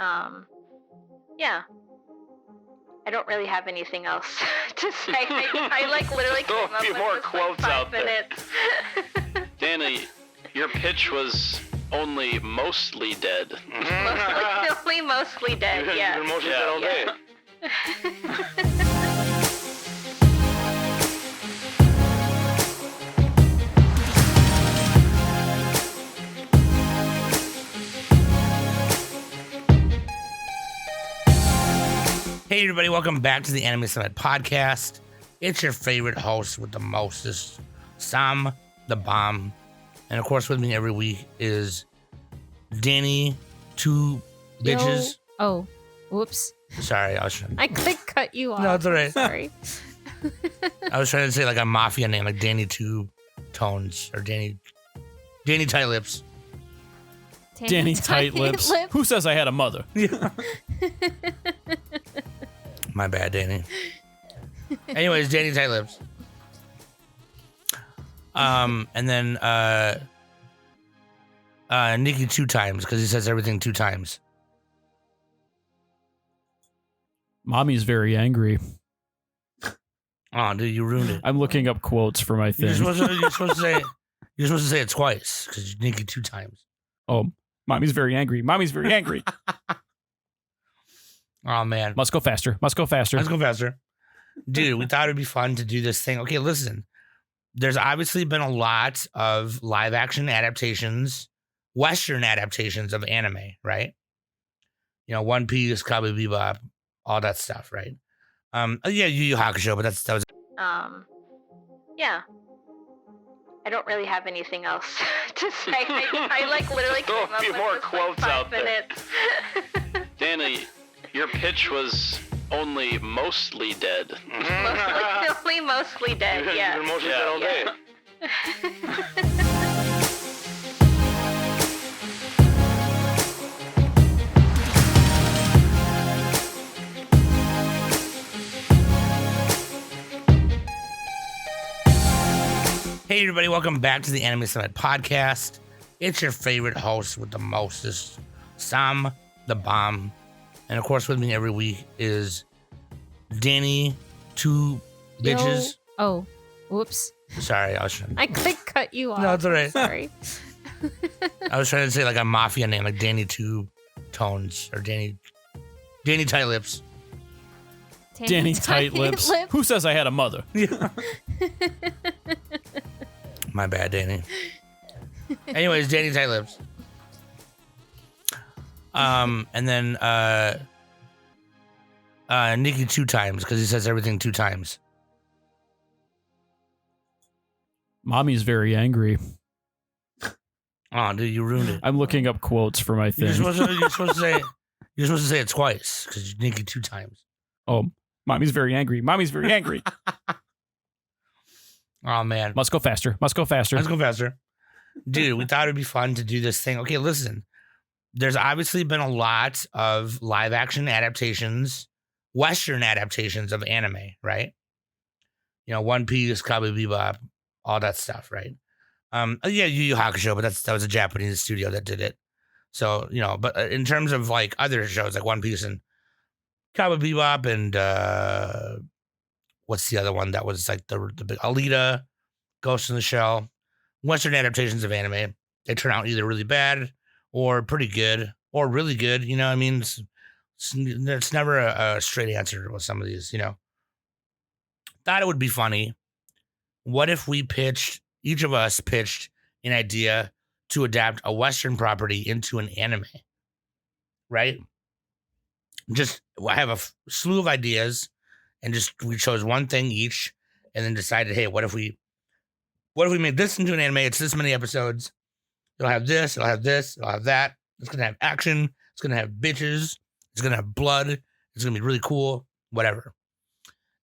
Um, yeah. I don't really have anything else to say. I like literally Throw came a up few with more this, quotes like, 5 out there. minutes. Danny, your pitch was only mostly dead. Only mostly dead, yeah. You've been mostly dead all day. Hey everybody, welcome back to the Anime Summit podcast. It's your favorite host with the mostest, Sam the Bomb. And of course with me every week is Danny, two bitches. Oh, whoops. Sorry, I was trying. I could cut you off. No, it's all right. Sorry. I was trying to say like a mafia name, like Danny Two Tones or Danny Tight Lips. Danny Tight Lips. Who says I had a mother? Yeah. My bad, Danny. Anyways, Danny Tight Lips. And then Nikki 2 times because he says everything 2 times. Mommy's very angry. Oh, dude, you ruined it. I'm looking up quotes for my thing. You're supposed to say it twice because Nikki 2 times. Oh, Mommy's very angry. Mommy's very angry. Oh man, Must go faster. Must go faster. let's go faster, dude. We thought it'd be fun to do this thing. Okay, listen. There's obviously been a lot of live action adaptations, Western adaptations of anime, right? You know, One Piece, Cowboy Bebop, all that stuff, right? Yeah, Yu Yu Hakusho, but that was. Yeah. I don't really have anything else to say. I like literally Throw came a up few with more this, quotes like, 5 out there. minutes. Danny, your pitch was only mostly dead. Only mostly dead, yeah. You've been mostly dead all day. Hey everybody, welcome back to the Anime Summit podcast. It's your favorite host with the mostest, Sam the Bomb. And of course with me every week is Danny, 2 bitches. Oh, whoops. Sorry, I was trying. I could cut you off. No, it's all right. Sorry. I was trying to say like a mafia name, like Danny 2 Tones or Danny Tight Lips. Danny Tight Lips. Who says I had a mother? Yeah. My bad, Danny. Anyways, Danny Tight Lips. And then Nikki 2 times because he says everything 2 times. Mommy's very angry. Oh, dude, you ruined it. I'm looking up quotes for my thing. You're supposed to say it twice because Nikki 2 times. Oh, Mommy's very angry. Mommy's very angry. Oh man, Must go faster. Must go faster. let's go faster, dude. We thought it'd be fun to do this thing. Okay, listen. There's obviously been a lot of live action adaptations, Western adaptations of anime, right? You know, One Piece, Cowboy Bebop, all that stuff, right? Yeah, Yu Yu Hakusho, but that was a Japanese studio that did it. So, you know, but in terms of like other shows like One Piece and Cowboy Bebop and what's the other one that was like the big Alita, Ghost in the Shell, Western adaptations of anime, they turn out either really bad or pretty good or really good. You know what I mean? It's never a straight answer with some of these, you know. Thought it would be funny. What if each of us pitched an idea to adapt a Western property into an anime, right? I have a slew of ideas and we chose one thing each and then decided, hey, what if we made this into an anime? It's this many episodes. It'll have this, it'll have this, it'll have that. It's going to have action. It's going to have bitches. It's going to have blood. It's going to be really cool, whatever.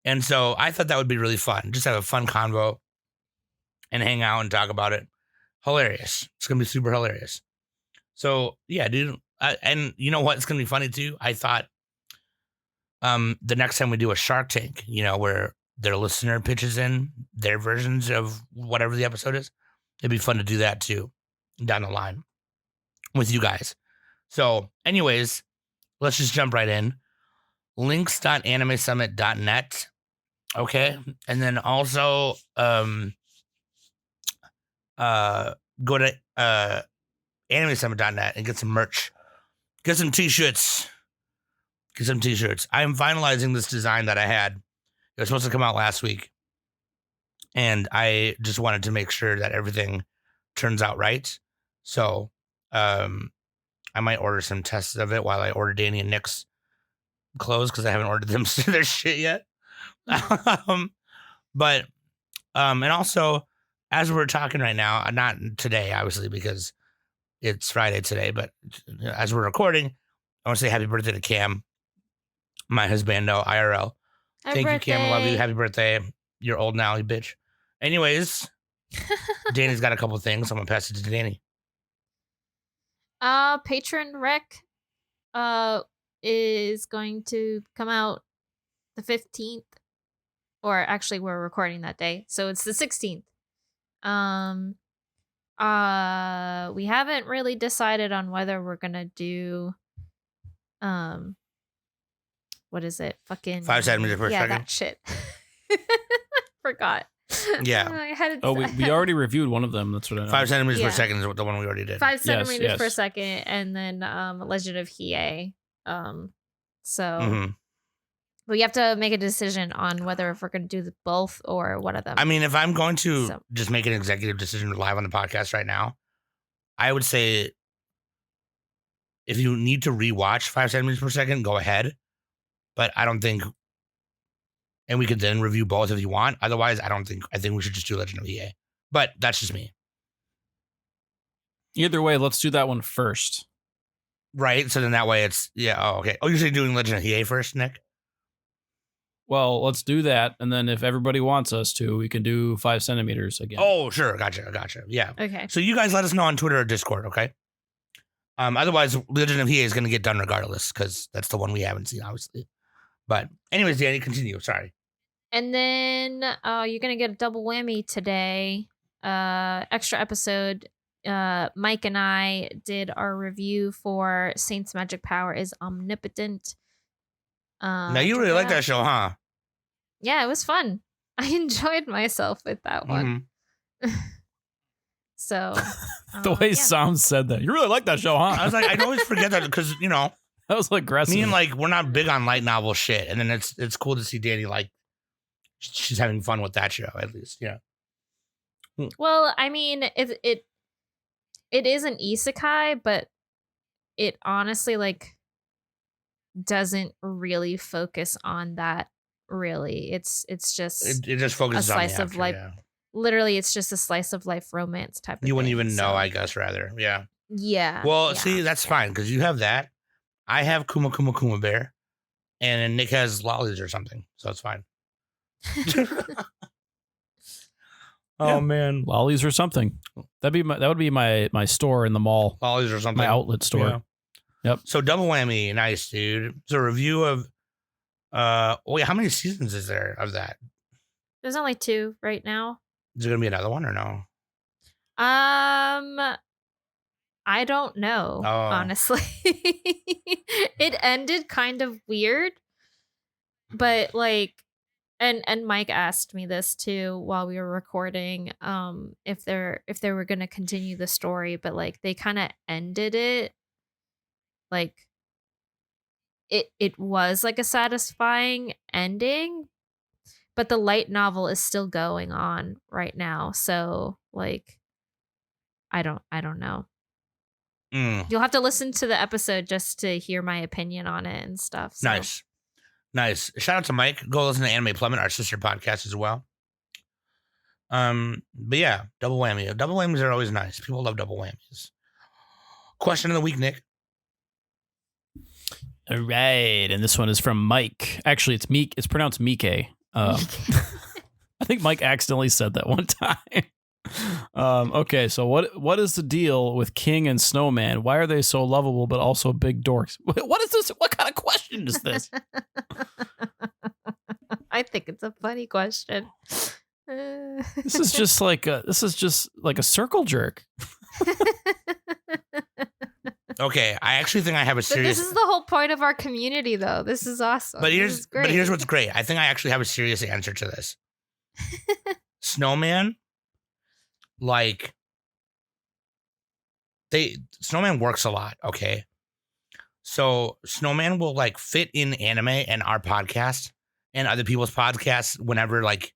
And so I thought that would be really fun. Just have a fun convo and hang out and talk about it. Hilarious. It's going to be super hilarious. So, yeah, dude. And you know what? It's going to be funny, too. I thought the next time we do a Shark Tank, you know, where their listener pitches in their versions of whatever the episode is, it'd be fun to do that, too, down the line with you guys. So, anyways, let's just jump right in. links.animesummit.net. Okay. And then also go to animesummit.net and get some merch. Get some t-shirts. I am finalizing this design that I had. It was supposed to come out last week. And I just wanted to make sure that everything turns out right. So I might order some tests of it while I order Danny and Nick's clothes because I haven't ordered them their shit yet. But and also, as we're talking right now, not today, obviously, because it's Friday today, but as we're recording, I want to say happy birthday to Cam, my husbando, IRL. Happy Thank you, Cam. I love you. birthday. Happy birthday. You're old now, you bitch. Anyways, Danny's got a couple things. I'm going to pass it to Danny. Patron Rec is going to come out the 15th, or actually we're recording that day, so it's the 16th. We haven't really decided on whether we're gonna do what is it? Fucking 5 centimeters per second. that shit. Forgot. Yeah. I had Oh, we already reviewed one of them. That's what I know. 5 centimeters per Yeah. second is the one we already did. 5 centimeters per yes. second, and then Legend of Hiei. So Mhm. we have to make a decision on whether if we're going to do both or one of them. I mean, if I'm going to So- just make an executive decision live on the podcast right now, I would say if you need to rewatch 5 centimeters per second, go ahead. But I don't think, and we could then review both if you want. Otherwise, I think we should just do Legend of EA. But that's just me. Either way, let's do that one first. Right? So then that way it's, okay. Oh, you're saying doing Legend of EA first, Nick? Well, let's do that, and then if everybody wants us to, we can do 5 centimeters again. Oh, sure. Gotcha. Yeah. Okay. So you guys let us know on Twitter or Discord, okay? Otherwise, Legend of EA is going to get done regardless because that's the one we haven't seen, obviously. But anyways, Danny, continue. Sorry. And then you're going to get a double whammy today. Extra episode. Mike and I did our review for Saint's Magic Power is Omnipotent. Now, you check really it like out. that show, huh? Yeah, it was fun. I enjoyed myself with that one. Mhm. So The way yeah. Sam said that. You really like that show, huh? I was like, I always forget that because, that was aggressive. me and like, we're not big on light novel shit. And then it's cool to see Danny, like, she's having fun with that show, at least. Yeah. Well, I mean, it is an isekai, but it honestly like doesn't really focus on that. Really, it's just It just focuses on slice the of actor, life. yeah. Literally, it's just a slice of life romance type of You wouldn't thing, even know, so- I guess, rather. Yeah. Yeah. Well, yeah. see, that's fine because you have that. I have Kuma Kuma Kuma Bear, and then Nick has lollies or something, so it's fine. Yeah. Man, Lollies or something. That would be my store in the mall. lollies or something. My outlet store. Yeah. Yep. So double whammy, nice, dude. It's a review of. Wait, how many seasons is there of that? There's only 2 right now. Is there gonna be another one or no? I don't know, Oh. honestly. It ended kind of weird, but like, and Mike asked me this too while we were recording, if they were gonna continue the story, but like they kind of ended it, like it was like a satisfying ending, but the light novel is still going on right now, so like, I don't know. You'll have to listen to the episode just to hear my opinion on it and stuff. So. Nice. Shout out to Mike. Go listen to Anime Plummet, our sister podcast as well. But yeah, double whammy. Double whammies are always nice. People love double whammies. Question of the week, Nick. All right, and this one is from Mike. Actually, it's Meek. It's pronounced Mike. I think Mike accidentally said that one time. Okay, so what is the deal with King and Snowman? Why are they so lovable but also big dorks? What is this? What kind of question is this? I think it's a funny question. This is just like a circle jerk. Okay, I actually think I have a But serious. this is the whole point of our community, though. This is awesome. But This is great. here's what's great. I think I actually have a serious answer to this. Snowman, like Snowman works a lot. Okay, so Snowman will like fit in anime and our podcast and other people's podcasts whenever like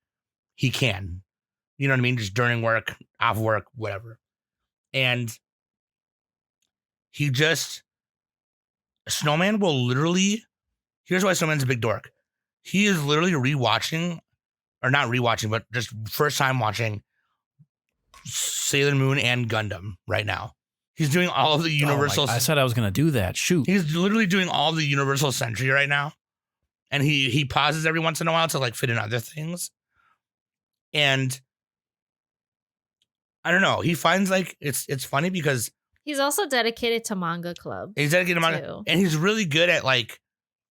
he can. You know what I mean? Just during work, off work, whatever. And Snowman will literally. Here's why Snowman's a big dork. He is literally rewatching, or not rewatching, but just first time watching Sailor Moon and Gundam right now. He's doing all of the Universal. I said I was going to do that. Shoot. He's literally doing all the Universal Century right now. And he pauses every once in a while to like fit in other things. And I don't know. He finds like it's funny because He's also dedicated to manga club. he's dedicated to manga, too. and he's really good at like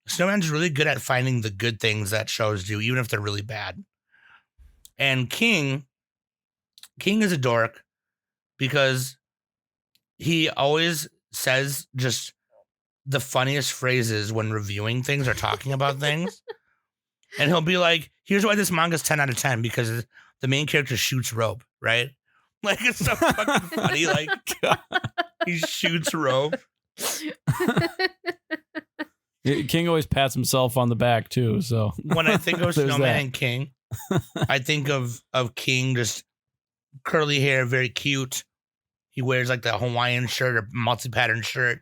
Snowman's really good at finding the good things that shows do, even if they're really bad. And King is a dork because he always says just the funniest phrases when reviewing things or talking about things. And he'll be like, here's why this manga's 10 out of 10, because the main character shoots rope, right? Like, it's so fucking funny. Like, he shoots rope. King always pats himself on the back too. So When I think of There's Snowman that. and King, I think of King, just curly hair, very cute. He wears like the Hawaiian shirt or multi-pattern shirt.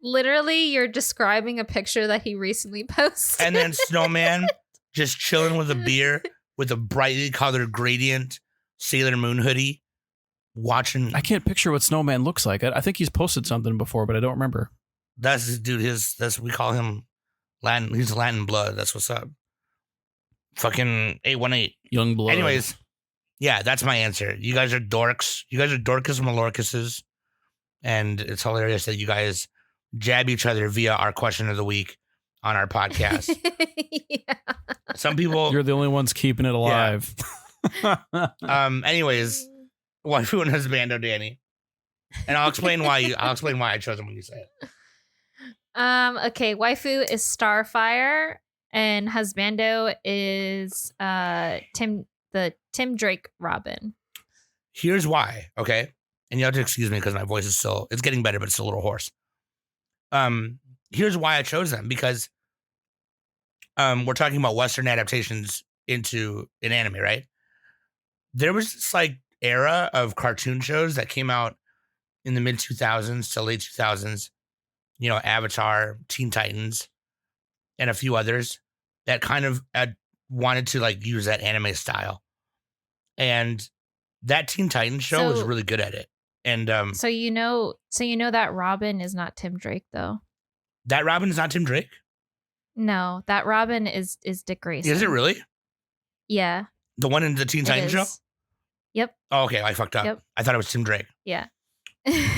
Literally, you're describing a picture that he recently posted. And then Snowman just chilling with a beer with a brightly colored gradient Sailor Moon hoodie, watching. I can't picture what Snowman looks like. I think he's posted something before, but I don't remember. That's his dude. That's we call him Latin. He's Latin blood. That's what's up. Fucking 818. Young blood. Anyways, yeah, that's my answer. You guys are dorks. You guys are dorcas malorcases, and it's hilarious that you guys jab each other via our question of the week on our podcast. Yeah. Some people. You're the only ones keeping it alive. Anyways, waifu and husbando, Danny, and I'll explain why. I'll explain why I chose him when you say it. Okay, waifu is Starfire, and husbando is Tim Drake Robin. Here's why, okay? And you have to excuse me because my voice is still, it's getting better, but it's still a little hoarse. Here's why I chose them, because we're talking about Western adaptations into an anime, right? There was this like era of cartoon shows that came out in the mid 2000s to late 2000s, you know, Avatar, Teen Titans, and a few others that kind of wanted to like use that anime style. And that Teen Titans show was So- really good at it. And So you know that Robin is not Tim Drake though. that Robin is not Tim Drake? No, that Robin is Dick Grayson. Is it really? Yeah. The one in the Teen it Titans show? is. Yep. Oh, okay. I fucked up. Yep. I thought it was Tim Drake. Yeah.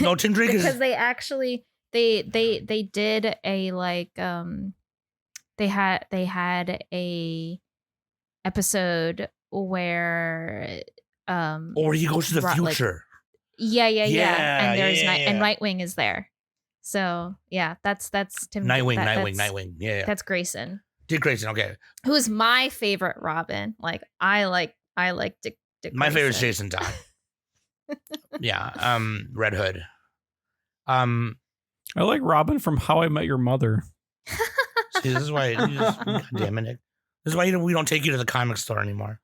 No, Tim Drake because is. they actually they did a like they had a episode where Or he goes to the like- future. yeah Yeah, and there's yeah. and Nightwing is there, so yeah, that's Tim Nightwing. that's- Yeah, yeah. that's Grayson, Dick Grayson. Okay. who's my favorite Robin. Like I like Dick My favorite is Grayson. Jason Todd. Yeah. Red Hood. I like Robin from How I Met Your Mother. See, this is why. God damn it, Nick. This is why we don't take you to the comic store anymore.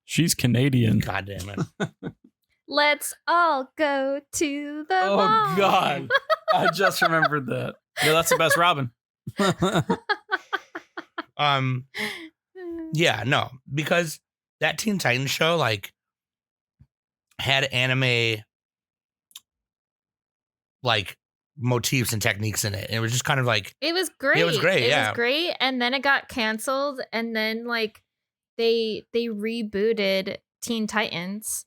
She's Canadian. God damn it. Let's all go to the Oh mall. God. I just remembered that. Yeah, that's the best Robin. Yeah, no, because that Teen Titans show like had anime like motifs and techniques in it. And it was just kind of like It was great. It was great, It yeah. was great. And then it got canceled. And then like they rebooted Teen Titans.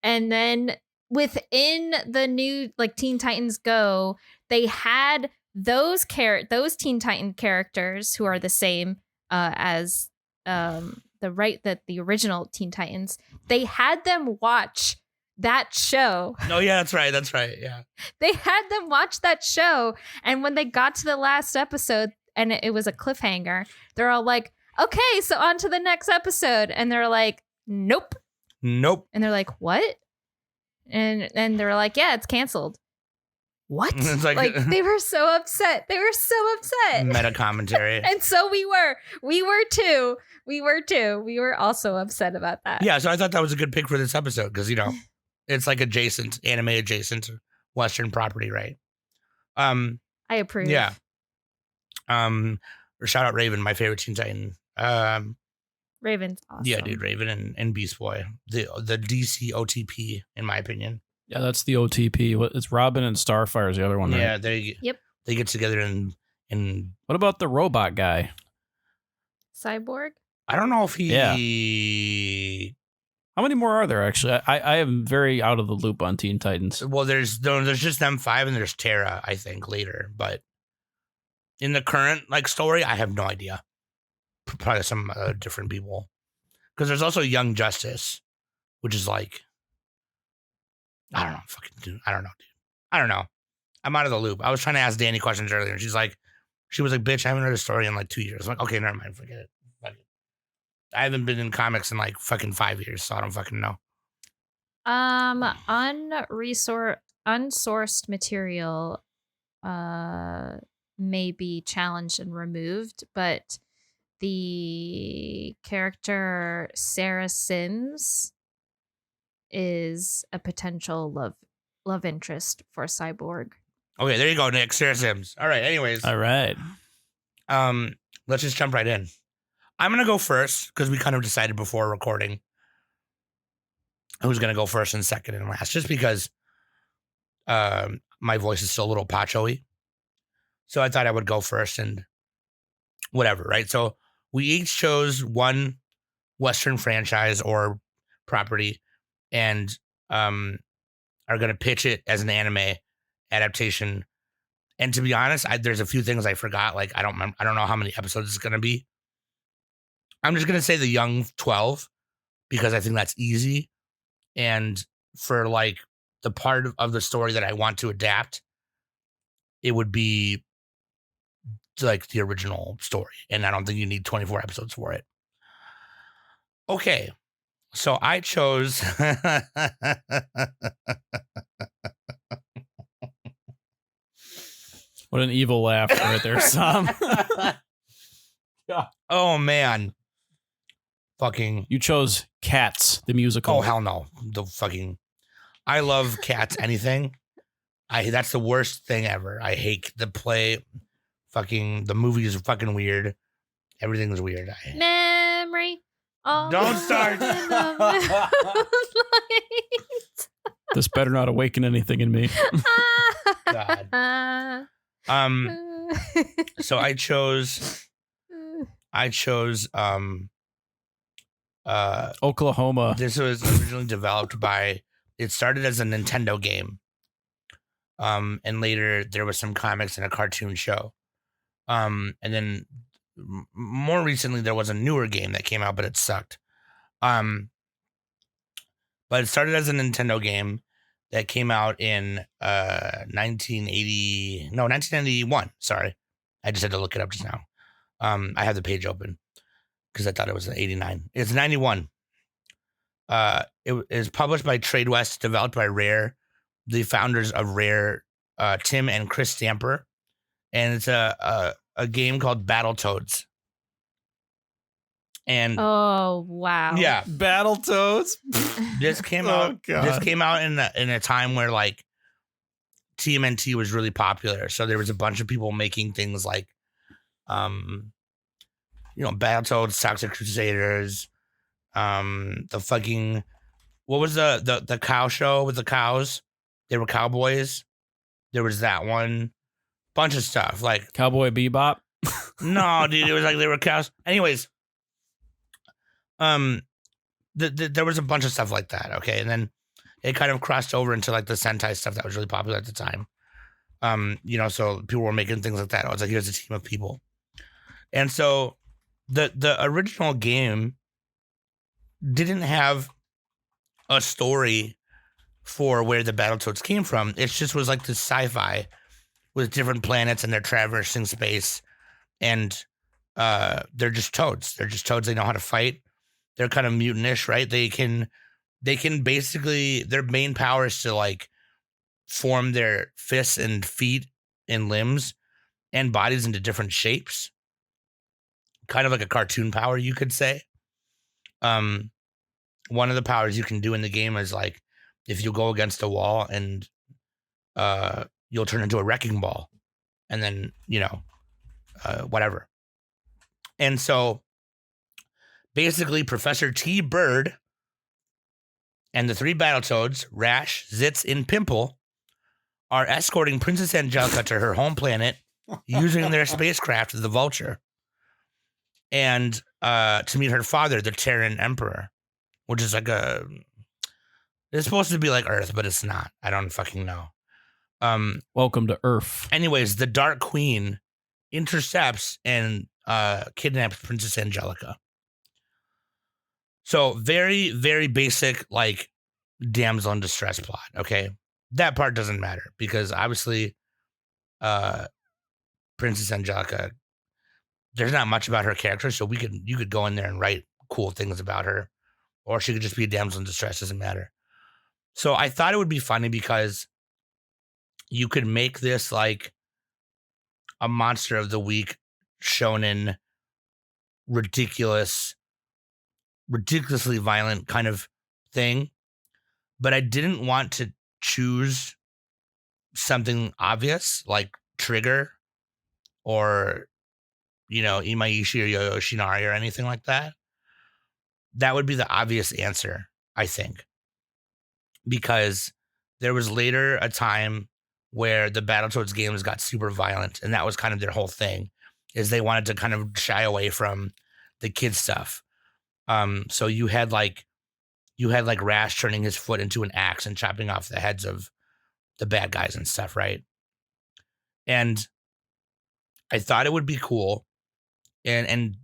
And then within the new like Teen Titans Go, they had those Teen Titan characters who are the same as the original Teen Titans. They had them watch that show. Oh yeah, that's right. That's right. Yeah. They had them watch that show, and when they got to the last episode and it was a cliffhanger, they're all like, okay, so on to the next episode. And they're like, nope. Nope. And they're like, what? And they're like, yeah, it's canceled. What? It's like they were so upset. They were so upset. Meta commentary. And so we were. We were too. We were also upset about that. Yeah, so I thought that was a good pick for this episode because, it's like anime adjacent Western property, right? I approve. Yeah. Shout out Raven, my favorite Teen Titan. Raven's awesome. Yeah, dude, Raven and Beast Boy, the DC OTP, in my opinion. Yeah, that's the OTP. It's Robin and Starfire is the other one, right? Yeah, Yep. they get together and What about the robot guy? Cyborg? I don't know if he. Yeah. How many more are there, actually? I am very out of the loop on Teen Titans. Well, there's just them 5 and there's Terra, I think, later. But in the current story, I have no idea. Probably some different people. Because there's also Young Justice, which is I don't know, dude. I don't know. I'm out of the loop. I was trying to ask Danny questions earlier, and she was like, bitch, I haven't read a story in 2 years. I'm like, okay, never mind, forget it. I haven't been in comics in 5 years, so I don't fucking know. Unsourced material may be challenged and removed, but the character Sarah Sims is a potential love interest for Cyborg. Okay, there you go, Nick. Sarah Sims. All right, anyways. All right. Let's just jump right in. I'm going to go first because we kind of decided before recording who's going to go first and second and last, just because my voice is still a little pacho-y. So I thought I would go first and whatever, right? So we each chose one Western franchise or property and are going to pitch it as an anime adaptation. And to be honest, there's a few things I forgot. I don't know how many episodes it's going to be. I'm just going to say the Young 12 because I think that's easy. And for the part of the story that I want to adapt, it would be the original story. And I don't think you need 24 episodes for it. Okay. So I chose. What an evil laugh right there, Sam. Oh, man. Fucking. You chose Cats, the musical. Oh, hell no. I love Cats, anything. That's the worst thing ever. I hate the play. The movie is fucking weird. Everything is weird. Memory. Don't start. This better not awaken anything in me. God. So I chose Oklahoma. This was originally developed by, it started as a Nintendo game. And later there was some comics and a cartoon show. And then more recently there was a newer game that came out, but it sucked. But it started as a Nintendo game that came out in 1991. Sorry. I just had to look it up just now. I have the page open because I thought it was 89. It's 91. It is published by Trade West, developed by Rare, the founders of Rare, Tim and Chris Stamper. And it's a game called Battletoads. And oh wow. Yeah. Battletoads. This came Oh, out. God. This came out in a time where TMNT was really popular. So there was a bunch of people making things Battletoads, Toxic Crusaders, the fucking, what was the cow show with the cows? They were cowboys. There was that one. Bunch of stuff Cowboy Bebop. no, dude, it was they were cows. Anyways, there was a bunch of stuff like that. Okay, and then it kind of crossed over into the Sentai stuff that was really popular at the time. So people were making things like that. I was here's a team of people, and so the original game didn't have a story for where the Battletoads came from. It just was like this sci-fi with different planets and they're traversing space, and they're just toads. They're just toads. They know how to fight. They're kind of mutantish, right? They can basically, their main power is to like form their fists and feet and limbs and bodies into different shapes. Kind of like a cartoon power, you could say. One of the powers you can do in the game is like if you go against a wall and you'll turn into a wrecking ball, and then whatever. And so basically, Professor T. Bird and the three Battletoads, Rash, Zitz, and Pimple, are escorting Princess Angelica to her home planet using their spacecraft, the Vulture, and to meet her father, the Terran Emperor, which is like it's supposed to be like Earth, but it's not. I don't fucking know. Welcome to Earth. Anyways, the Dark Queen intercepts and kidnaps Princess Angelica. So very, very basic, like damsel in distress plot. Okay, that part doesn't matter because obviously, Princess Angelica, there's not much about her character, so you could go in there and write cool things about her, or she could just be a damsel in distress. Doesn't matter. So I thought it would be funny because you could make this like a monster of the week shonen ridiculously violent kind of thing, but I didn't want to choose something obvious like Trigger or Imaishi or Yoshinari or anything like that. That would be the obvious answer, I think, because there was later a time where the Battletoads games got super violent, and that was kind of their whole thing, is they wanted to kind of shy away from the kid stuff. So you had like Rash turning his foot into an axe and chopping off the heads of the bad guys and stuff, right? And I thought it would be cool, and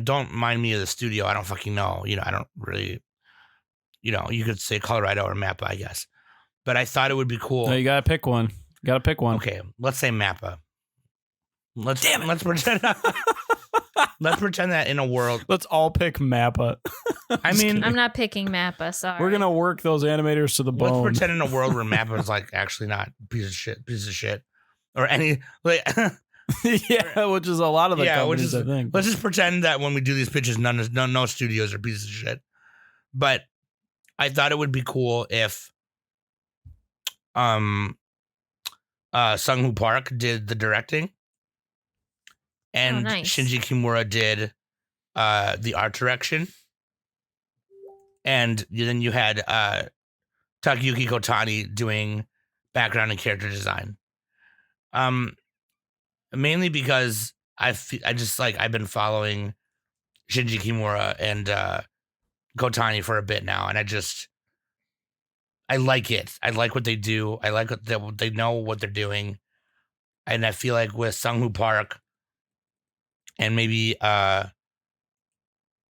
don't mind me of the studio. I don't fucking know. I don't really. You could say Colorado or Mappa, I guess. But I thought it would be cool. No, you gotta pick one. Okay, let's say Mappa. Let's pretend. Let's pretend that in a world. Let's all pick Mappa. I mean, I'm not picking Mappa. Sorry. We're gonna work those animators to the bone. Let's pretend in a world where Mappa is like actually not piece of shit, or any like. Yeah, which is a lot of the companies, I think. Let's just pretend that when we do these pitches, no studios are pieces of shit. But I thought it would be cool if Sung-Woo Park did the directing, and nice. Shinji Kimura did the art direction, and then you had Takayuki Kotani doing background and character design. Mainly because I've been following Shinji Kimura and Kotani for a bit now, and I like it. I like what they do. I like that they know what they're doing, and I feel like with Sung-Woo Park and maybe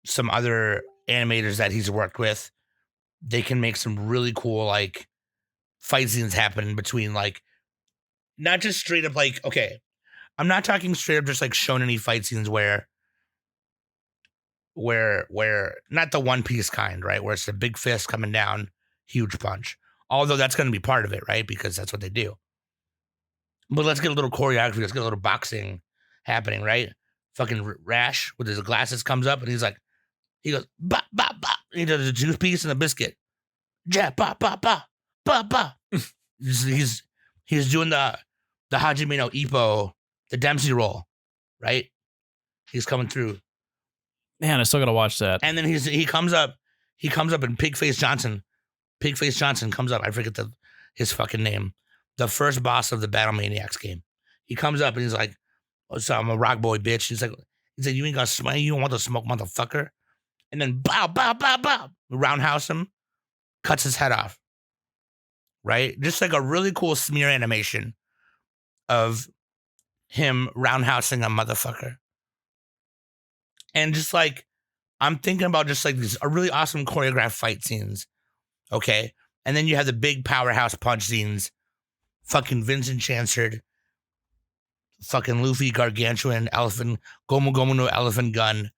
some other animators that he's worked with, they can make some really cool like fight scenes happen between like not just straight up like, okay, I'm not talking straight up just like shonen-y fight scenes where not the One Piece kind, right? Where it's a big fist coming down, huge punch. Although that's going to be part of it, right? Because that's what they do. But let's get a little choreography. Let's get a little boxing happening, right? Fucking Rash with his glasses comes up and he goes, ba, ba, ba. He does a juice piece and a biscuit. Ja, ba, ba, ba, ba, ba. He's doing the Hajime no Ippo, the Dempsey roll, right? He's coming through. Man, I still gotta watch that. And then he comes up and Pigface Johnson comes up. I forget his fucking name. The first boss of the Battle Maniacs game. He comes up and he's like, "What's up? I'm a rock boy, bitch." He said, "You ain't gonna smoke. You don't want to smoke, motherfucker." And then bow, bow, bow, bow. Roundhouse him, cuts his head off. Right? Just like a really cool smear animation of him roundhousing a motherfucker. And just like, I'm thinking about just like these really awesome choreographed fight scenes. Okay. And then you have the big powerhouse punch scenes. Fucking Vincent Chancellor, fucking Luffy, gargantuan, elephant, Gomu Gomu no elephant gun,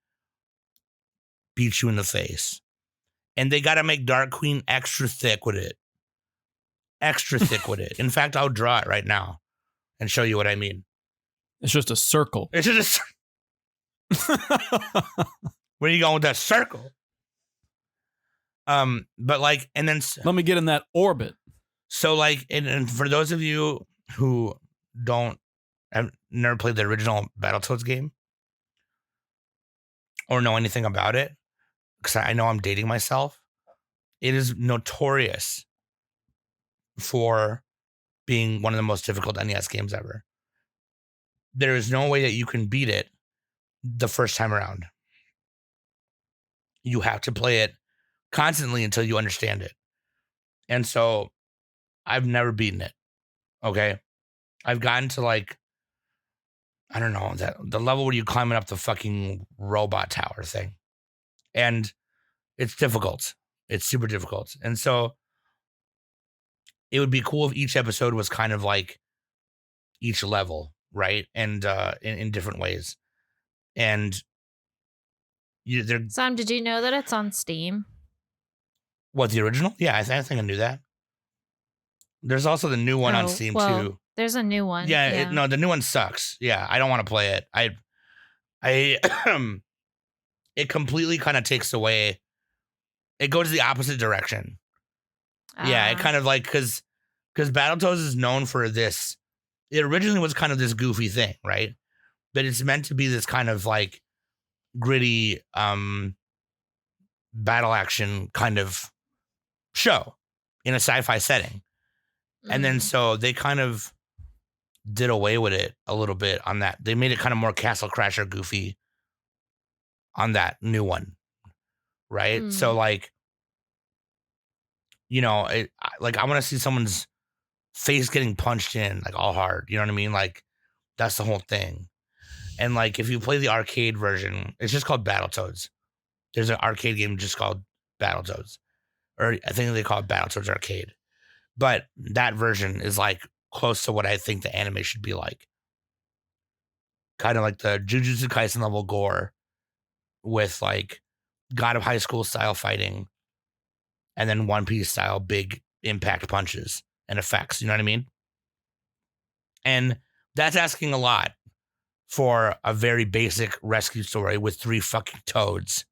beat you in the face. And they got to make Dark Queen extra thick with it. Extra thick with it. In fact, I'll draw it right now and show you what I mean. It's just a circle. It's just where are you going with that circle? But like, and then let me get in that orbit. So like, and for those of you who have never played the original Battletoads game or know anything about it, because I know I'm dating myself, it is notorious for being one of the most difficult NES games ever. There is no way that you can beat it the first time around. You have to play it constantly until you understand it. And so I've never beaten it. Okay. I've gotten to like, I don't know, that the level where you're climbing up the fucking robot tower thing. And it's difficult. It's super difficult. And so it would be cool if each episode was kind of like each level, right? And in different ways. And they're Sam, did you know that it's on Steam? what, the original? Yeah, I think I knew that. There's also the new one on Steam too. There's a new one. Yeah, no, the new one sucks. Yeah, I don't want to play it. I it completely kind of takes away. It goes the opposite direction. Yeah, it kind of like because Battletoads is known for this. It originally was kind of this goofy thing, right? But it's meant to be this kind of like gritty battle action kind of show in a sci-fi setting. And then so they kind of did away with it a little bit on that. They made it kind of more Castle Crasher goofy on that new one, right? So like, you know, I want to see someone's face getting punched in like all hard. You know what I mean? Like that's the whole thing. And like if you play the arcade version, it's just called Battletoads. There's an arcade game just called Battletoads, or I think they call it Battletoads Arcade. But that version is like close to what I think the anime should be like. Kind of like the Jujutsu Kaisen level gore with like God of High School style fighting and then One Piece style big impact punches and effects. You know what I mean? And that's asking a lot for a very basic rescue story with 3 fucking toads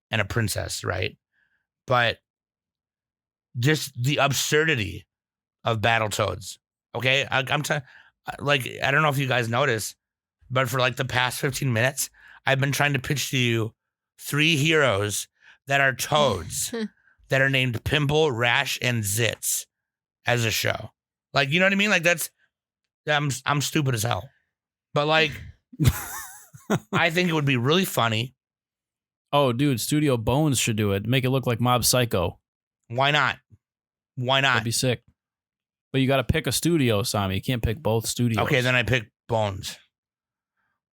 and a princess, right? But just the absurdity of Battletoads. Okay, I don't know if you guys notice, but for like the past 15 minutes, I've been trying to pitch to you 3 heroes that are toads that are named Pimple, Rash, and Zitz as a show. Like, you know what I mean? Like I'm stupid as hell, but like, I think it would be really funny. Oh, dude, Studio Bones should do it. Make it look like Mob Psycho. Why not? That'd be sick. But you got to pick a studio, Sami. You can't pick both studios. Okay, then I pick Bones.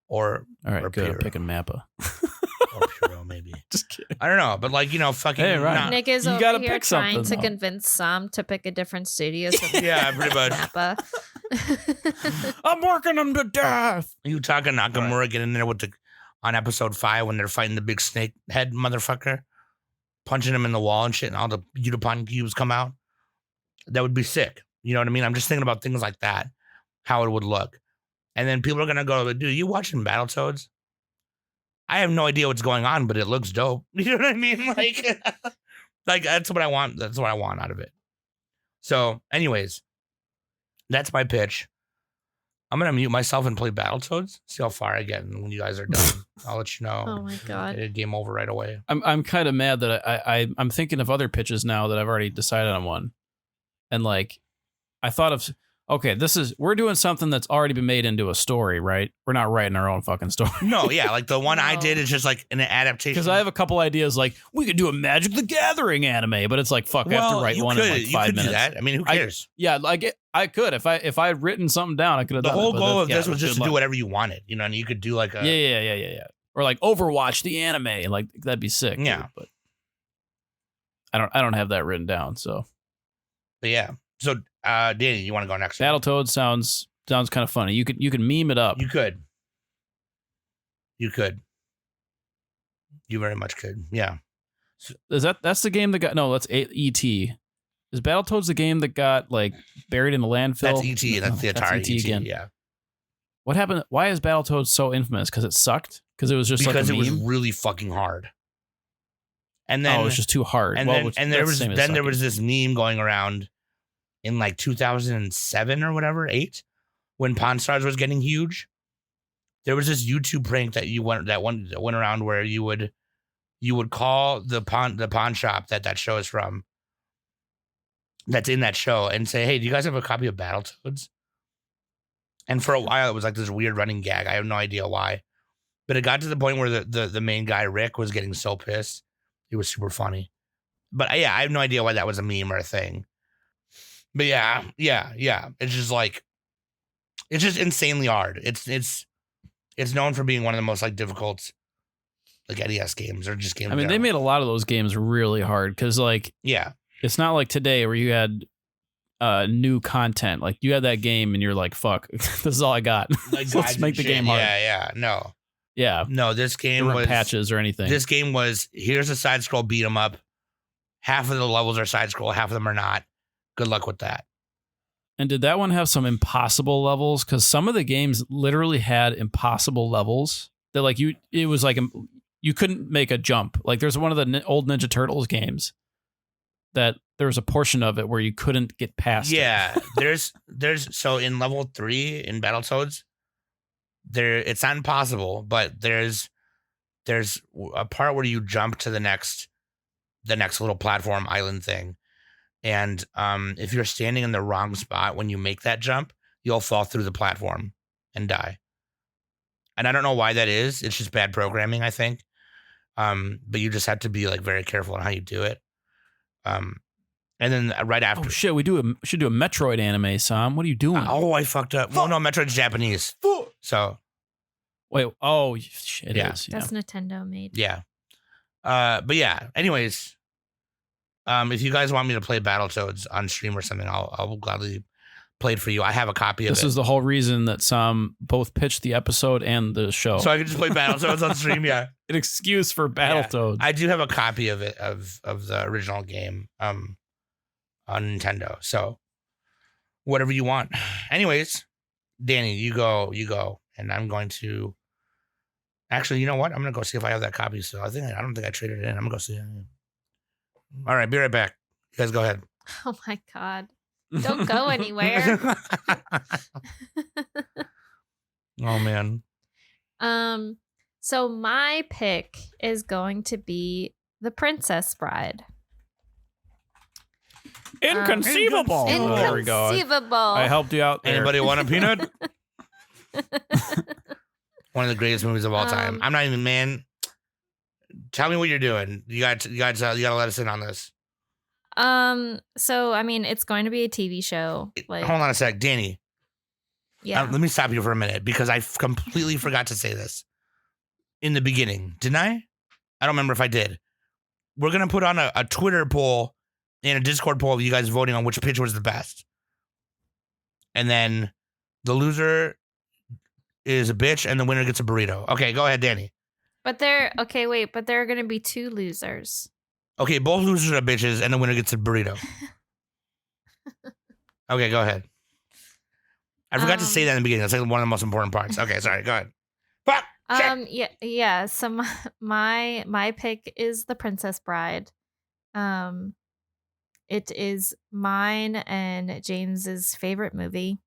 Or all right, or good. Piro. I'm picking Mappa. Or Piro, maybe. Just kidding. I don't know, but like, you know, fucking. Hey, right. nah. Nick is You over gotta here pick trying something, to though. convince Sam to pick a different studio. So Yeah, pretty much. Nappa. I'm working them to death. You talking Nakamura get in there with on episode 5 when they're fighting the big snake head motherfucker, punching him in the wall and shit, and all the Utapon cubes come out. That would be sick. You know what I mean? I'm just thinking about things like that, how it would look. And then people are going to go, dude, you watching Battletoads? I have no idea what's going on, but it looks dope. You know what I mean? Like, like that's what I want. That's what I want out of it. So anyways, that's my pitch. I'm going to mute myself and play Battletoads. See how far I get. And when you guys are done, I'll let you know. Oh my God. Get a game over right away. I'm kind of mad that I'm thinking of other pitches now that I've already decided on one. And like, I thought of, okay, we're doing something that's already been made into a story, right? We're not writing our own fucking story. No, yeah, like the one I No. did is just like an adaptation. Because I have a couple ideas, like we could do a Magic the Gathering anime, but it's like fuck, I have to write one in like 5 minutes. Do that. I mean, who cares? Yeah, like I could if I had written something down, I could have The done whole it, but goal of yeah, this was just to good do luck. whatever you wanted, you know, and you could do like a Yeah. Or like Overwatch the anime, like that'd be sick. Yeah. dude, but I don't have that written down, so But yeah. So Danny, you want to go next? Battletoads sounds kind of funny. You could meme it up. You could. You very much could. Yeah. That's the game that got that's E.T. Is Battletoads the game that got like buried in the landfill? That's E.T. That's the Atari E.T. again. Yeah. What happened? Why is Battletoads so infamous? Because it sucked? Because it was just because like a it was meme? really fucking hard. And then it was just too hard. And well, there was this meme going around in like 2007 or whatever, 8, when Pawn Stars was getting huge. There was this YouTube prank that went around where you would call the pawn shop that show is from, that's in that show, and say, "Hey, do you guys have a copy of Battletoads?" And for a while, it was like this weird running gag. I have no idea why, but it got to the point where the main guy Rick was getting so pissed. It was super funny. But yeah, I have no idea why that was a meme or a thing. But yeah. It's just like, it's just insanely hard. It's known for being one of the most like difficult like NES games or just games. I mean, they made a lot of those games really hard because like, yeah, it's not like today where you had new content. Like you had that game and you're like, fuck, this is all I got. Like, let's make the game hard. Yeah. No, this game there was patches or anything. This game was, here's a side scroll beat 'em up. Half of the levels are side scroll, half of them are not. Good luck with that. And did that one have some impossible levels? Because some of the games literally had impossible levels that like it was like you couldn't make a jump. Like there's one of the old Ninja Turtles games that there was a portion of it where you couldn't get past. Yeah, there's so in level 3 in Battletoads, it's not impossible, but there's a part where you jump to the next little platform island thing. And if you're standing in the wrong spot when you make that jump, you'll fall through the platform and die. And I don't know why that is. It's just bad programming, I think. But you just have to be like very careful on how you do it. And then right after, oh shit, should do a Metroid anime, Sam. What are you doing? I fucked up. Well, no, Metroid's Japanese. So wait, oh shit, yeah. it is. That's Nintendo made. Yeah. But yeah. Anyways. If you guys want me to play Battletoads on stream or something, I'll gladly play it for you. I have a copy of it. This is the whole reason that Sam both pitched the episode and the show. So I can just play Battletoads on stream, yeah. An excuse for Battletoads. Yeah. I do have a copy of it, of the original game on Nintendo. So whatever you want. Anyways, Danny, you go. And I'm going to... Actually, you know what? I'm going to go see if I have that copy. So I don't think I traded it in. I'm going to go see it. All right, be right back. You guys go ahead. Oh my God. Don't go anywhere. Oh man. So my pick is going to be The Princess Bride. Inconceivable. Inconceivable. There we go. Inconceivable. I helped you out there. Anybody want a peanut? One of the greatest movies of all time. I'm not even, man. Tell me what you're doing. You got to let us in on this. So I mean, it's going to be a TV show. Like, hold on a sec, Danny. Yeah. Let me stop you for a minute because I completely forgot to say this in the beginning. Didn't I? I don't remember if I did. We're gonna put on a Twitter poll and a Discord poll of you guys voting on which pitch was the best, and then the loser is a bitch and the winner gets a burrito. Okay, go ahead, Danny. But there are going to be 2 losers. Okay, both losers are bitches, and the winner gets a burrito. Okay, go ahead. I forgot to say that in the beginning. That's like one of the most important parts. Okay, sorry. Go ahead. Fuck. Yeah. So my pick is The Princess Bride. It is mine and James's favorite movie.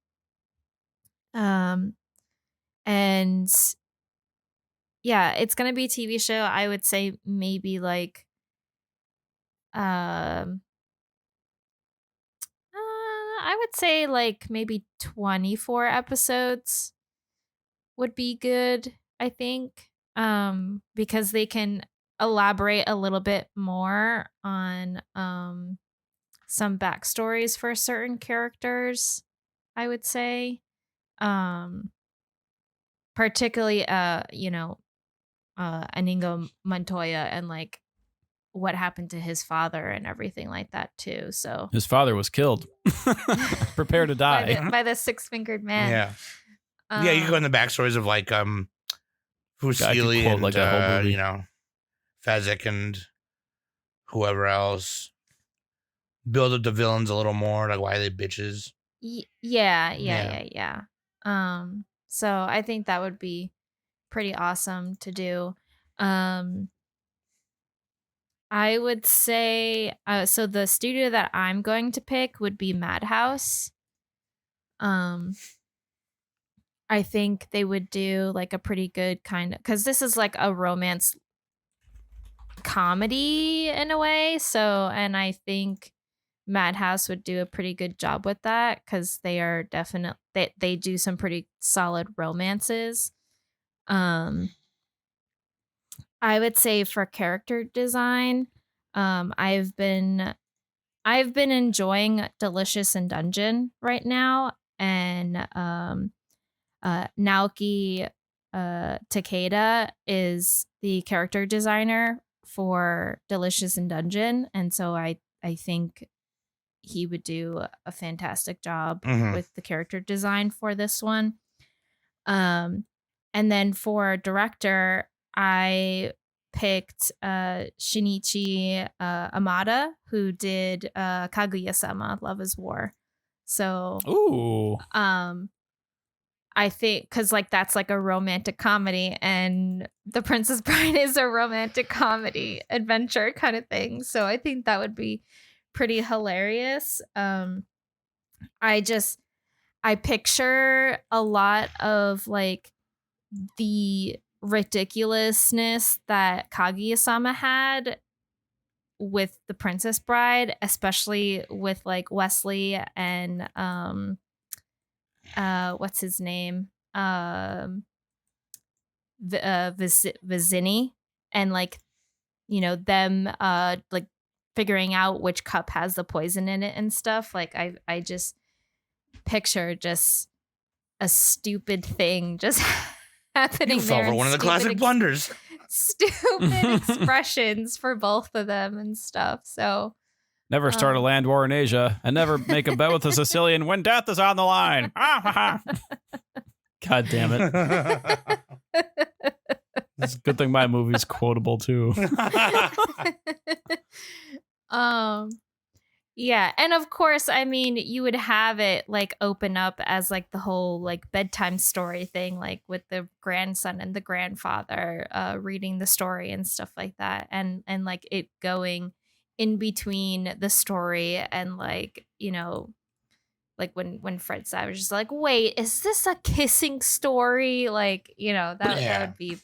And yeah, it's gonna be a TV show. I would say maybe like, I would say like maybe 24 episodes would be good. I think, because they can elaborate a little bit more on some backstories for certain characters. I would say, particularly, Inigo Montoya and like what happened to his father and everything like that too. So His father was killed. Prepare to die. by the six-fingered man. Yeah. Yeah, you can go in the backstories of like God, I could Fusili quote, and like, that whole movie. you know, Fezzik and whoever else. Build up the villains a little more, like why are they bitches? Yeah. So I think that would be pretty awesome to do. I would say so the studio that I'm going to pick would be Madhouse. I think they would do like a pretty good kind of, because this is like a romance comedy in a way. So, and I think Madhouse would do a pretty good job with that because they are definitely they do some pretty solid romances. I would say for character design, I've been enjoying Delicious in Dungeon right now, and Naoki Takeda is the character designer for Delicious in Dungeon, and so I think he would do a fantastic job with the character design for this one. And then for director, I picked Shinichi Amada, who did Kaguya-sama, Love is War. So, Ooh. I think because like that's like a romantic comedy, and The Princess Bride is a romantic comedy adventure kind of thing. So I think that would be pretty hilarious. I picture a lot of like the ridiculousness that Kaguya-sama had with The Princess Bride, especially with like Wesley and what's his name? Vizini, and like, you know, them like figuring out which cup has the poison in it and stuff. Like I just picture just a stupid thing just happening You fell there. for and one of the classic blunders. Stupid expressions for both of them and stuff. So Never start a land war in Asia, and never make a bet with a Sicilian when death is on the line. God damn it. It's a good thing my movie's quotable too. Yeah, and of course, I mean, you would have it like open up as like the whole like bedtime story thing, like with the grandson and the grandfather reading the story and stuff like that, and like it going in between the story and like, you know, like when Fred Savage is like, wait, is this a kissing story? Like, you know, that would be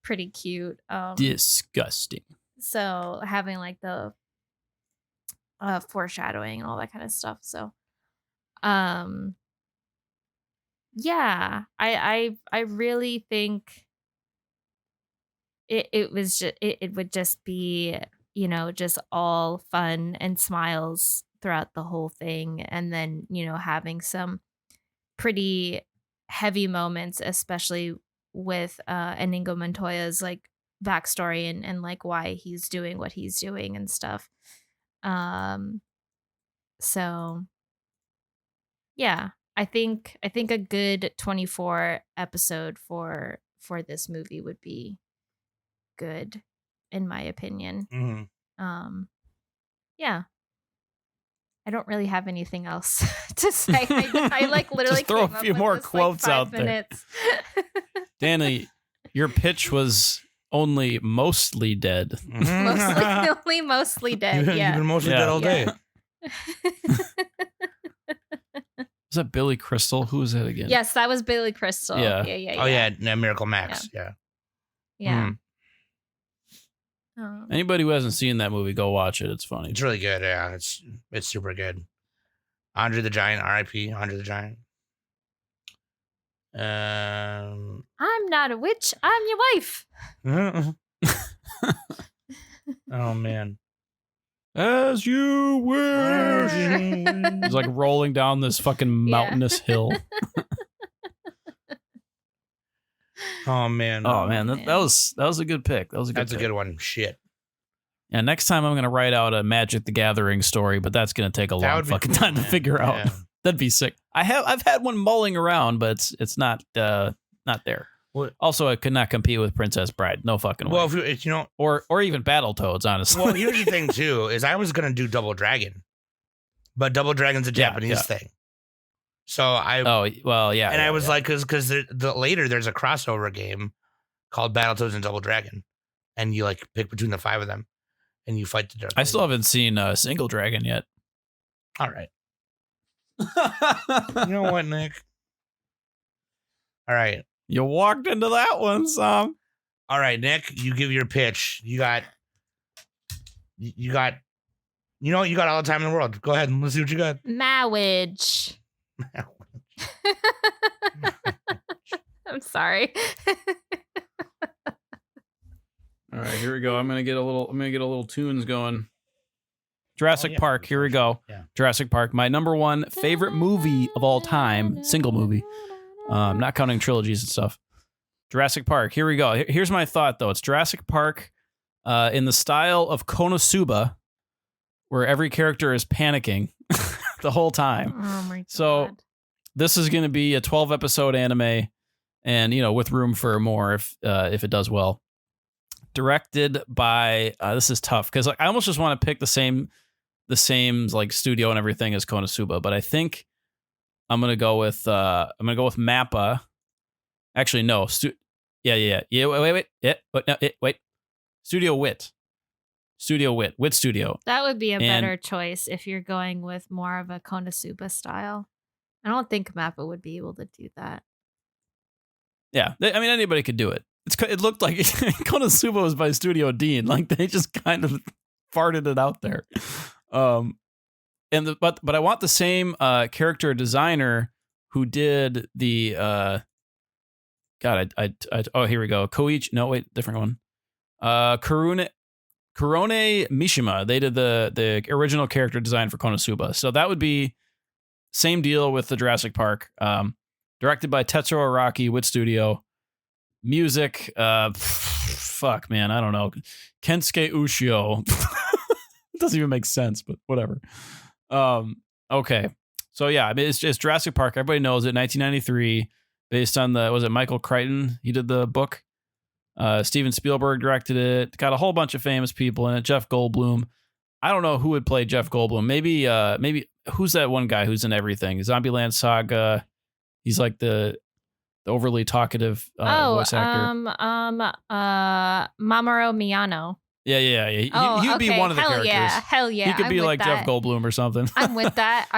pretty cute. Disgusting. So having like the foreshadowing and all that kind of stuff. So yeah, I really think it was just it would just be, you know, just all fun and smiles throughout the whole thing, and then, you know, having some pretty heavy moments, especially with Inigo Montoya's like backstory and like why he's doing what he's doing and stuff. So yeah, I think a good 24 episode for this movie would be good, in my opinion. Yeah. I don't really have anything else to say. I like literally just throw came a up few with more this, quotes like, 5 out minutes. there. Danny, your pitch was only mostly dead. mostly dead. Yeah. You've been mostly dead all day. Was that Billy Crystal? Who was that again? Yes, that was Billy Crystal. Yeah. Oh yeah, Miracle Max. Yeah. Yeah. Anybody who hasn't seen that movie, go watch it. It's funny. It's really good. Yeah, it's super good. Andre the Giant, R.I.P. Andre the Giant. I'm not a witch. I'm your wife. Oh man. As you wish. It's like rolling down this fucking mountainous hill. Oh man. Oh man, that was a good pick. That was a good. That's pick. a good one. Shit. And next time I'm gonna write out a Magic the Gathering story, but that's gonna take a That long would be fucking cool, time to man. figure out. Yeah. That'd be sick. I've had one mulling around, but it's not there. What? Also, I could not compete with Princess Bride. No fucking way. Well, if you know, or even Battletoads, honestly. well, here's the thing too: is I was gonna do Double Dragon, but Double Dragon's a Yeah, Japanese yeah. thing. So I Oh well, yeah. and yeah, I was yeah. like, because later there's a crossover game called Battletoads and Double Dragon, and you like pick between the 5 of them, and you fight the Dark. I still haven't seen Single Dragon yet. All right. You know what, Nick? All right. You walked into that one, Sam. All right, Nick, you give your pitch. You got you got all the time in the world. Go ahead and let's see what you got. Marriage. I'm sorry. All right, here we go. I'm gonna get a little tunes going. Jurassic yeah. Park. Here we go. Yeah. Jurassic Park. My number one favorite movie of all time. Single movie. Not counting trilogies and stuff. Jurassic Park. Here we go. Here's my thought, though. It's Jurassic Park in the style of Konosuba, where every character is panicking the whole time. Oh my god. So this is going to be a 12-episode anime, and with room for more if it does well. Directed by this is tough because I almost just want to pick the same like studio and everything as Konosuba, but I think I'm gonna go with Mappa. Actually, no. Yeah. Wait. Studio Wit. Wit Studio. That would be a And- better choice if you're going with more of a Konosuba style. I don't think Mappa would be able to do that. Yeah, anybody could do it. It looked like Konosuba was by Studio Dean. Like they just kind of farted it out there. But I want the same character designer who did the oh, here we go. Koichi. No, wait, different one. Kurone Mishima. They did the original character design for Konosuba. So that would be same deal with the Jurassic Park. Directed by Tetsuo Araki, Wit Studio. Music, fuck, man, I don't know. Kensuke Ushio. It doesn't even make sense, but whatever. Okay. So yeah, it's Jurassic Park. Everybody knows it. 1993, based on was it Michael Crichton? He did the book. Steven Spielberg directed it. Got a whole bunch of famous people in it. Jeff Goldblum. I don't know who would play Jeff Goldblum. Maybe who's that one guy who's in everything? Zombieland Saga. He's like the overly talkative voice actor. Mamoru Miyano. Yeah. He'd be okay. one of the characters. Hell yeah. He could be I'm with like that. Jeff Goldblum or something. I'm with that.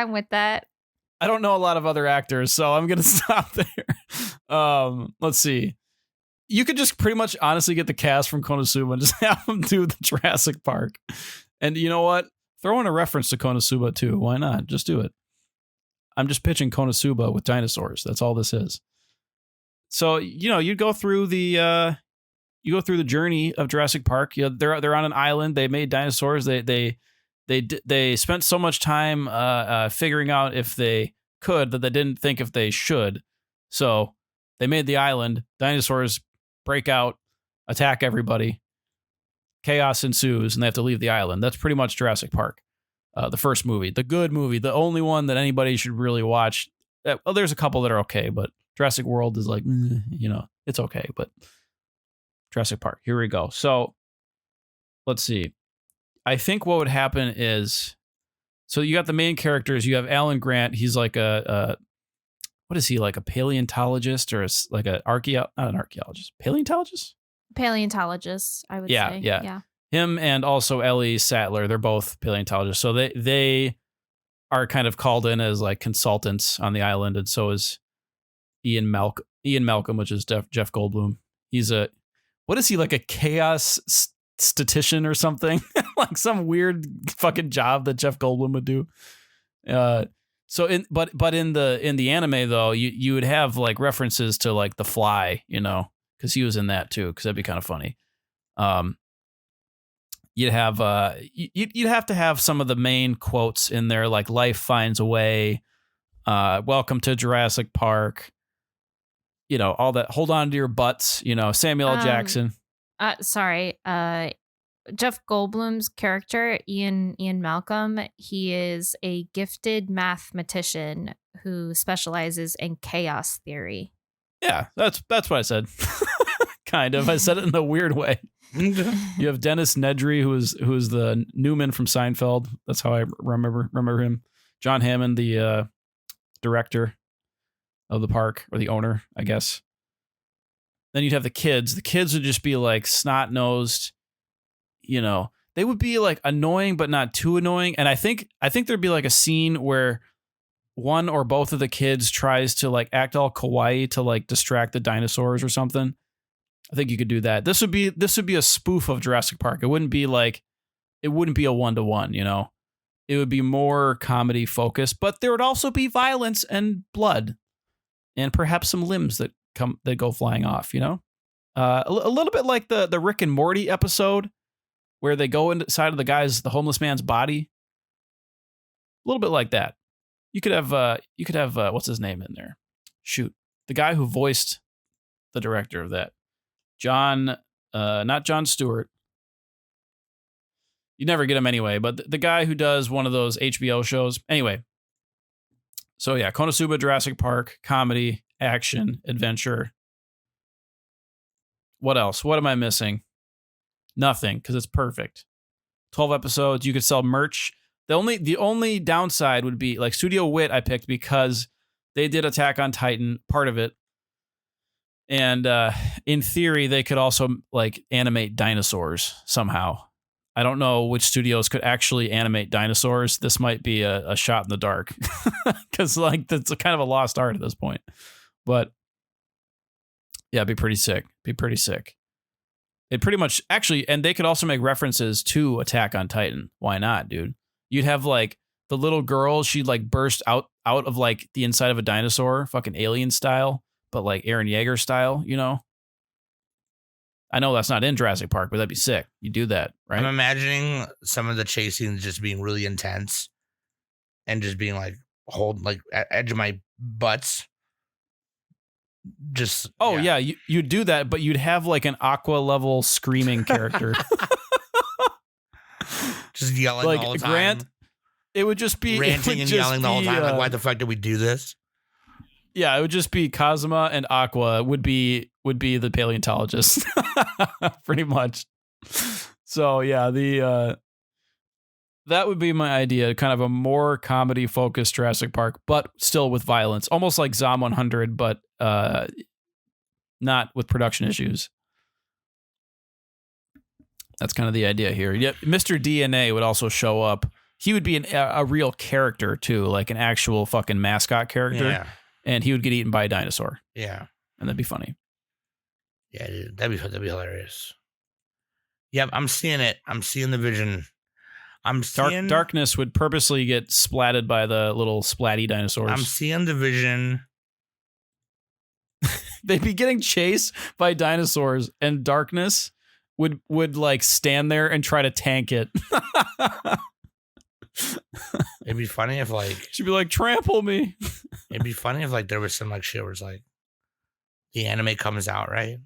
I don't know a lot of other actors, so I'm gonna stop there. Let's see. You could just pretty much honestly get the cast from Konosuba and just have them do the Jurassic Park. And you know what? Throw in a reference to Konosuba too. Why not? Just do it. I'm just pitching Konosuba with dinosaurs. That's all this is. So you go through the journey of Jurassic Park. They're on an island. They made dinosaurs. They spent so much time figuring out if they could that they didn't think if they should. So they made the island. Dinosaurs break out, attack everybody. Chaos ensues, and they have to leave the island. That's pretty much Jurassic Park. The first movie, the good movie, the only one that anybody should really watch. Well, there's a couple that are okay, but Jurassic World is like, it's okay. But Jurassic Park, here we go. So let's see. I think what would happen is, so you got the main characters. You have Alan Grant. He's like what is he, like a paleontologist or like not an archaeologist, paleontologist? Paleontologist, I would say. Yeah. Him and also Ellie Sattler, they're both paleontologists. So they are kind of called in as like consultants on the island, and so is Ian Malcolm, which is Jeff Goldblum. He's what is he, like a chaos statistician or something? Like some weird fucking job that Jeff Goldblum would do. So in the anime though, you would have like references to like The Fly, because he was in that too, because that'd be kind of funny. You'd have you'd have to have some of the main quotes in there, like "Life finds a way," "Welcome to Jurassic Park," all that. "Hold on to your butts," Samuel L. Jackson. Sorry. Jeff Goldblum's character, Ian Malcolm, he is a gifted mathematician who specializes in chaos theory. Yeah, that's what I said. Kind of. I said it in a weird way. You have Dennis Nedry, who is the Newman from Seinfeld. That's how I remember him. John Hammond, the director of the park, or the owner, I guess. Then you'd have the kids. The kids would just be like snot-nosed. You know, they would be like annoying, but not too annoying. And I think there'd be like a scene where one or both of the kids tries to like act all kawaii to like distract the dinosaurs or something. I think you could do that. This would be a spoof of Jurassic Park. It wouldn't be a 1-to-1, you know. It would be more comedy focused, but there would also be violence and blood and perhaps some limbs that go flying off, you know. A little bit like the Rick and Morty episode where they go inside of the homeless man's body. A little bit like that. You could have what's his name in there? Shoot, the guy who voiced the director of that, not Jon Stewart. You never get him anyway, but the guy who does one of those HBO shows. Anyway, so yeah, Konosuba, Jurassic Park, comedy, action, adventure. What else? What am I missing? Nothing, because it's perfect. 12 episodes. You could sell merch. The only downside would be like Studio Wit I picked because they did Attack on Titan, part of it. And in theory, they could also like animate dinosaurs somehow. I don't know which studios could actually animate dinosaurs. This might be a shot in the dark because like that's kind of a lost art at this point. But yeah, it'd be pretty sick. It pretty much actually, and they could also make references to Attack on Titan. Why not, dude? You'd have like the little girl, she'd like burst out of like the inside of a dinosaur, fucking alien style, but like Eren Yeager style, you know? I know that's not in Jurassic Park, but that'd be sick. You do that, right? I'm imagining some of the chase scenes just being really intense and just being like hold like edge of my butts. Just yeah, you'd do that, but you'd have like an Aqua level screaming character. Just yelling like all the time. Grant, it would just be ranting and yelling the whole time. Like, why the fuck did we do this? Yeah, it would just be Kazuma and Aqua would be the paleontologist, pretty much. So yeah, that would be my idea. Kind of a more comedy focused Jurassic Park, but still with violence, almost like Zom 100, but not with production issues. That's kind of the idea here. Yep, Mr. DNA would also show up. He would be a real character too, like an actual fucking mascot character. Yeah. And he would get eaten by a dinosaur. Yeah. And that'd be funny. Yeah, dude, that'd be hilarious. Yep, I'm seeing it. I'm seeing the vision. I'm seeing Darkness would purposely get splatted by the little splatty dinosaurs. I'm seeing the vision. They'd be getting chased by dinosaurs, and Darkness would like stand there and try to tank it. It'd be funny if like she'd be like, trample me. It'd be funny if like there was some like shit where it's like the anime comes out, right?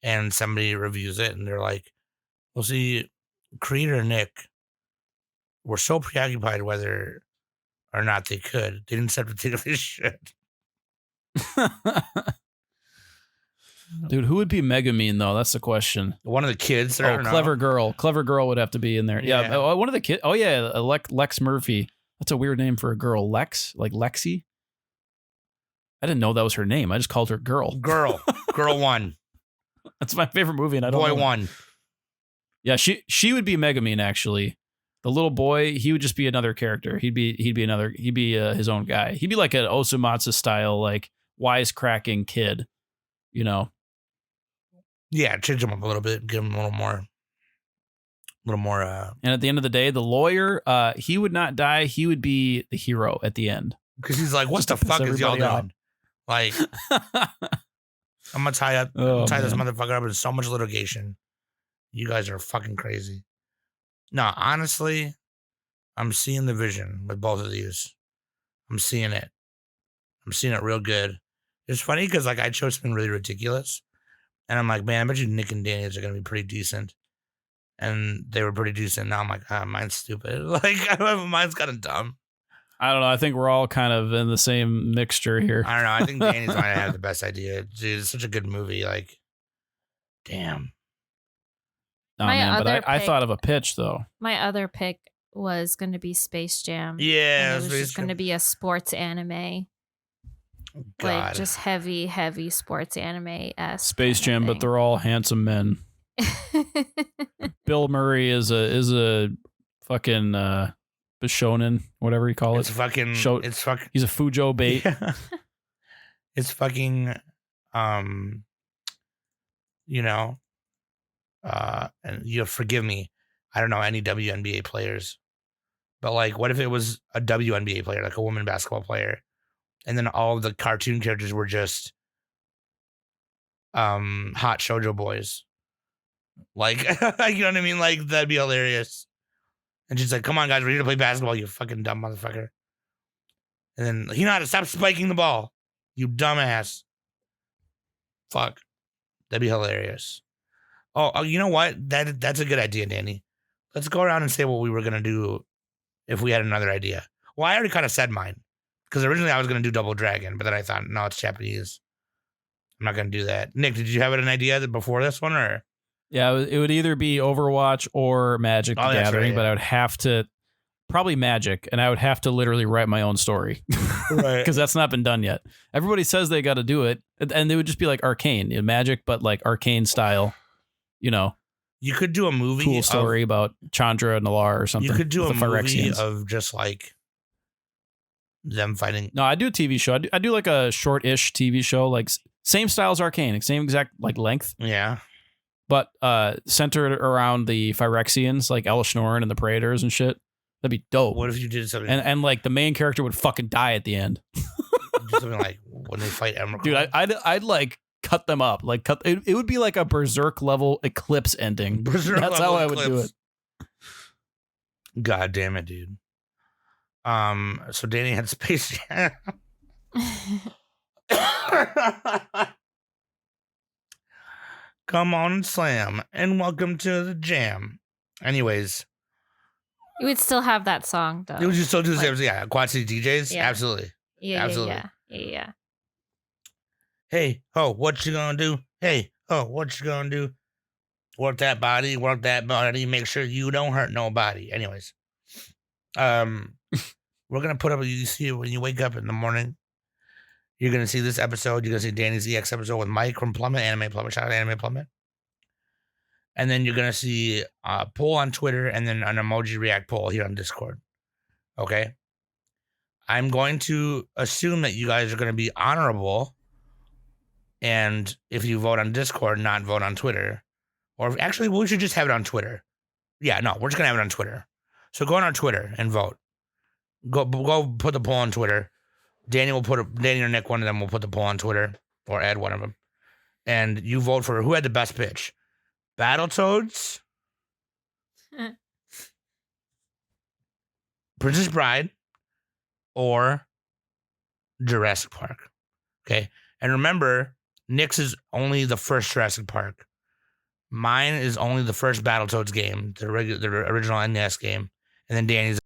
And somebody reviews it and they're like, well, see, creator Nick were so preoccupied whether or not they could. They didn't step to take this shit. Dude, who would be Megamine though? That's the question. One of the kids. Clever Girl. Clever Girl would have to be in there. Yeah. One of the kids. Oh yeah, Lex Murphy. That's a weird name for a girl. Lex, like Lexi. I didn't know that was her name. I just called her Girl. Girl one. That's my favorite movie, and I don't know. Boy one. Yeah, she would be Megamine actually. The little boy, he would just be another character. He'd be his own guy. He'd be like an Osamatsu style, like wisecracking kid, you know. Yeah, change him up a little bit, give him a little more. And at the end of the day, the lawyer, he would not die. He would be the hero at the end. Because he's like, what the fuck is y'all doing? Like, I'm gonna tie this motherfucker up in so much litigation. You guys are fucking crazy. No, honestly, I'm seeing the vision with both of these. I'm seeing it. I'm seeing it real good. It's funny because like I chose something really ridiculous. And I'm like, man, I bet you Nick and Daniels are gonna be pretty decent. and they were pretty decent. Now I'm like, mine's stupid. Like, mine's kind of dumb. I don't know. I think we're all kind of in the same mixture here. I don't know. I think Danny's might have the best idea. Dude, it's such a good movie. Like, damn. Oh, My man, but other I pick- thought of a pitch, though. My other pick was going to be Space Jam. Yeah, And it was just going to be a sports anime. God. Like, just heavy sports anime-esque. Space kind of Jam, but thing. they're all handsome men. Bill Murray is a fucking Bishonen, whatever you call It's it. fucking. Show- It's fucking. He's a Fujo bait. Yeah. It's fucking. You know. And you'll forgive me. I don't know any WNBA players, but like, what if it was a WNBA player, like a woman basketball player, and then all of the cartoon characters were just hot shoujo boys, like you know what I mean? Like, that'd be hilarious. And she's like, "Come on, guys, we're here to play basketball, you fucking dumb motherfucker." And then, you know how to stop spiking the ball, you dumbass. Fuck, that'd be hilarious. Oh, you know what? That's a good idea, Danny. Let's go around and say what we were gonna do if we had another idea. Well, I already kind of said mine because originally I was gonna do Double Dragon, but then I thought, no, it's Japanese. I'm not gonna do that. Nick, did you have an idea before this one, or? Yeah, it would either be Overwatch or Magic the Oh, that's Gathering, right, but yeah. I would have to probably Magic, and I would have to literally write my own story Right. because that's not been done yet. Everybody says they got to do it, and they would just be like Arcane, Magic, but like Arcane style. You know, You could do a movie. cool story about Chandra and Nalar or something. You could do a with the movie Phyrexians. of just like them fighting. No, I do a TV show. I do like a short-ish TV show, like same style as Arcane, same exact like length, Yeah. but centered around the Phyrexians, like Elishnoran and the Praetors and shit. That'd be dope. What if you did something? And like the main character would fucking die at the end. do something like when they fight Emerald. Dude, I'd like cut them up. Like it would be like a Berserk level Eclipse ending. Berserk That's level how I would do Eclipse. it. God damn it, dude. So Danny had Space Jam. Come on and slam, and welcome to the jam. Anyways, You would still have that song, though. it was just so do the Like- same. Yeah, Quad City DJs, Yeah. absolutely. Yeah, absolutely. yeah. Hey, ho, what you gonna do? Hey, ho, what you gonna do? Work that body, make sure you don't hurt nobody. Anyways, we're gonna put up. You see, when you wake up in the morning, you're gonna see this episode. You're gonna see Danny's EX episode with Mike from Plummet, Anime Plummet, shout out Anime Plummet. And then you're gonna see a poll on Twitter and then an emoji react poll here on Discord. Okay. I'm going to assume that you guys are gonna be honorable. And if you vote on Discord, not vote on Twitter. Or actually, we should just have it on Twitter. Yeah, no, we're just going to have it on Twitter. So go on our Twitter and vote. Go put the poll on Twitter. Danny or Nick, one of them will put the poll on Twitter or add one of them. And you vote for who had the best pitch. Battletoads, Princess Bride, or Jurassic Park. Okay. And remember, Nick's is only the first Jurassic Park. Mine is only the first Battletoads game, the original NES game, and then Danny's